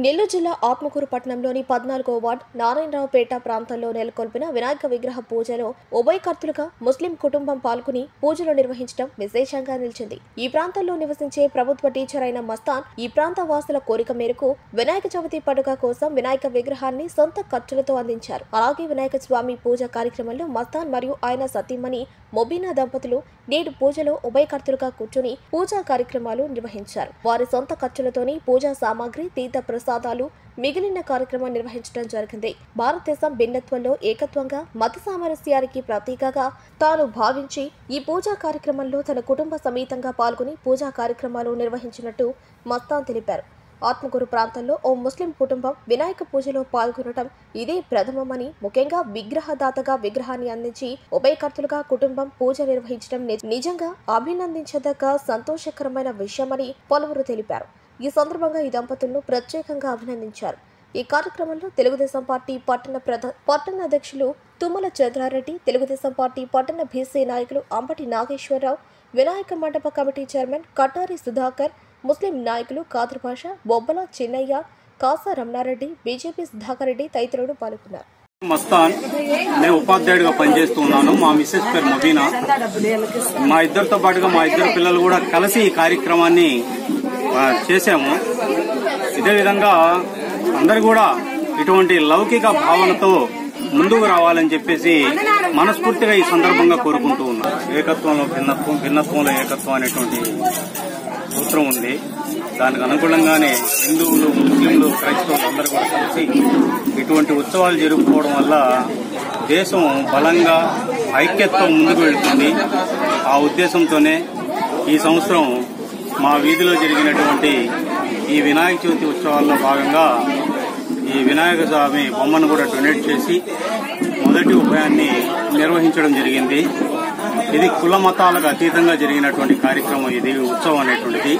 నెల్లూరు జిల్లా ఆత్మకూరు పట్టణంలోని 14వ వార్డు నారాయణరావుపేట ప్రాంతంలో నెలకొల్పిన వినాయక విగ్రహ పూజలో ఉభయకర్తలుగా ముస్లిం కుటుంబం పాల్గొని పూజలు నిర్వహించడం విశేషంగా నిలిచింది. ఈ ప్రాంతంలో నివసించే ప్రభుత్వ టీచర్ అయిన మస్తాన్ ఈ ప్రాంత వాసుల కోరిక మేరకు వినాయక చవితి పండుగ కోసం వినాయక విగ్రహాన్ని సొంత ఖర్చులతో అందించారు. అలాగే వినాయక స్వామి పూజ కార్యక్రమంలో మస్తాన్ మరియు ఆయన సతీమణి మొబీనా దంపతులు నేడు పూజలో ఉభయకర్తలుగా కూర్చుని పూజా కార్యక్రమాలు నిర్వహించారు. వారి సొంత ఖర్చులతోని పూజా సామాగ్రి, తీర్థ ప్రసాదాలు, మిగిలిన కార్యక్రమం నిర్వహించడం జరిగింది. భారతదేశం భిన్నత్వంలో ఏకత్వంగా మత సామరస్యానికి ప్రతీకగా తాను భావించి ఈ పూజా కార్యక్రమంలో తన కుటుంబ సమేతంగా పాల్గొని పూజా కార్యక్రమాలు నిర్వహించినట్టు మస్తాన్ తెలిపారు. ఆత్మకూరు ప్రాంతంలో ఓ ముస్లిం కుటుంబం వినాయక పూజలో పాల్గొనడం ఇదే ప్రథమమని, ముఖ్యంగా విగ్రహదాతగా విగ్రహాన్ని అందించి ఉభయకర్తలుగా కుటుంబం పూజ నిర్వహించడం నిజంగా అభినందించదగ్గ సంతోషకరమైన విషయమని పలువురు తెలిపారు. ఈ సందర్భంగా ఈ దంపతులను ప్రత్యేకంగా అభినందించారు. ఈ కార్యక్రమంలో తెలుగుదేశం పార్టీ పట్టణ అధ్యక్షులు తుమ్మల చంద్రారెడ్డి, తెలుగుదేశం పార్టీ పట్టణ బీసీ నాయకులు అంబటి నాగేశ్వరరావు, వినాయక మండప కమిటీ చైర్మన్ కటారి సుధాకర్, ముస్లిం నాయకులు కాదర్ భాషా, బొబ్బల చిన్నయ్య, కాసా రమణారెడ్డి, బీజేపీ సుధాకర్ రెడ్డి తదితరులు పాల్గొన్నారు. మస్తాన్, నేను ఉపాధ్యాయుడిగా పనిచేస్తున్నాను. మా మిస్సెస్ పేరు మొబీనా. మా ఇద్దరితో పాటుగా మా ఇద్దరు పిల్లలు కూడా కలిసి ఈ కార్యక్రమాన్ని చేశాము. ఇదే విధంగా అందరు కూడా ఇటువంటి లౌకిక భావనతో ముందుకు రావాలని చెప్పేసి మనస్ఫూర్తిగా ఈ సందర్భంగా కోరుకుంటూ ఉన్నాం. ఏకత్వంలో భిన్నత్వం, భిన్నత్వంలో ఏకత్వం అనేటువంటి సూత్రం ఉంది. దానికి అనుగుణంగానే హిందువులు, ముస్లింలు, క్రైస్తవులు అందరూ కూడా కలిసి ఇటువంటి ఉత్సవాలు జరుపుకోవడం వల్ల దేశం బలంగా ఐక్యతతో ముందుకు వెళ్తుంది. ఆ ఉద్దేశంతోనే ఈ సంవత్సరం మా వీధిలో జరిగినటువంటి ఈ వినాయక చవితి ఉత్సవాల్లో భాగంగా ఈ వినాయక స్వామి బొమ్మను కూడా డొనేట్ చేసి మొదటి ఉభయాన్ని నిర్వహించడం జరిగింది. ఇది కుల మతాలకు అతీతంగా జరిగినటువంటి కార్యక్రమం. ఇది ఉత్సవం అనేటువంటిది.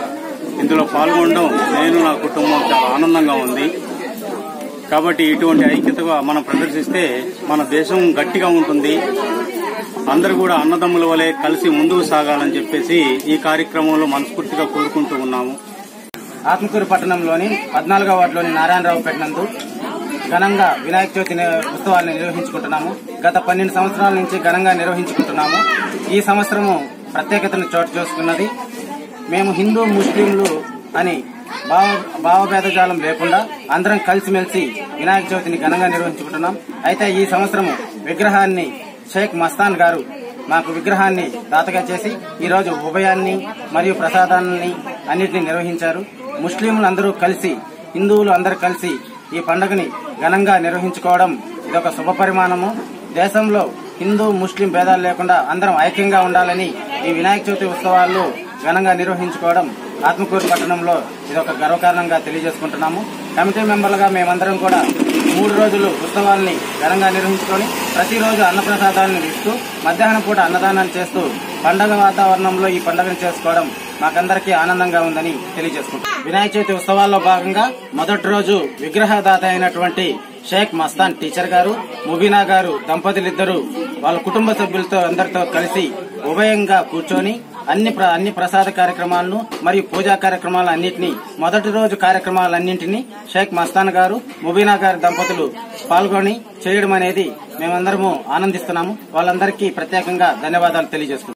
ఇందులో పాల్గొనడం నేను, నా కుటుంబం చాలా ఆనందంగా ఉంది. కాబట్టి ఇటువంటి ఐక్యతగా మనం ప్రదర్శిస్తే మన దేశం గట్టిగా ఉంటుంది. అందరూ కూడా అన్నదమ్ముల వలె కలిసి ముందుకు సాగాలని చెప్పేసి ఈ కార్యక్రమంలో మనస్ఫూర్తిగా కోరుకుంటూ ఉన్నాము. ఆత్మకూరు పట్టణంలోని 14వ వార్డులోని నారాయణరావుపేట నందు ఘనంగా వినాయక చవితి ఉత్సవాలను నిర్వహించుకుంటున్నాము. గత 12 సంవత్సరాల నుంచి ఘనంగా నిర్వహించుకుంటున్నాము. ఈ సంవత్సరము ప్రత్యేకతను చోటు చేసుకున్నది. మేము హిందూ, ముస్లింలు అని భావభేదజాలం లేకుండా అందరం కలిసిమెలిసి వినాయక చవితిని ఘనంగా నిర్వహించుకుంటున్నాం. అయితే ఈ సంవత్సరము విగ్రహాన్ని షేక్ మస్తాన్ గారు మాకు విగ్రహాన్ని దాతగా చేసి ఈరోజు ఉభయాన్ని మరియు ప్రసాదాన్ని అన్నిటినీ నిర్వహించారు. ముస్లింలు అందరూ కలిసి, హిందువులు అందరూ కలిసి ఈ పండుగని ఘనంగా నిర్వహించుకోవడం ఇదొక శుభ పరిమాణము. దేశంలో హిందూ, ముస్లిం భేదాలు లేకుండా అందరం ఐక్యంగా ఉండాలని ఈ వినాయక చవితి ఉత్సవాలు ఘనంగా నిర్వహించుకోవడం ఆత్మకూరు పట్టణంలో ఇదొక గర్వకారణంగా తెలియజేసుకుంటున్నాము. కమిటీ మెంబర్లుగా మేమందరం కూడా 3 రోజులు ఉత్సవాల్ని ఘనంగా నిర్వహించుకొని ప్రతిరోజు అన్నప్రసాదాలను ఇస్తూ మధ్యాహ్నం పూట అన్నదానాన్ని చేస్తూ పండుగ వాతావరణంలో ఈ పండుగను చేసుకోవడం మాకందరికీ ఆనందంగా ఉందని తెలియజేసుకుంటాం. వినాయక చవితి ఉత్సవాల్లో భాగంగా మొదటి రోజు విగ్రహదాత అయినటువంటి షేక్ మస్తాన్ టీచర్ గారు, ముబీనా గారు దంపతులిద్దరూ వాళ్ళ కుటుంబ సభ్యులతో అందరితో కలిసి ఉభయంగా కూర్చొని అన్ని ప్రసాద కార్యక్రమాలను మరియు పూజా కార్యక్రమాలు అన్నింటినీ మొదటి రోజు కార్యక్రమాలన్నింటినీ షేక్ మస్తాన్ గారు, ముబీనా గారి దంపతులు పాల్గొని చేయడం అనేది మేమందరము ఆనందిస్తున్నాము. వాళ్ళందరికీ ప్రత్యేకంగా ధన్యవాదాలు తెలియజేసుకుంటాం.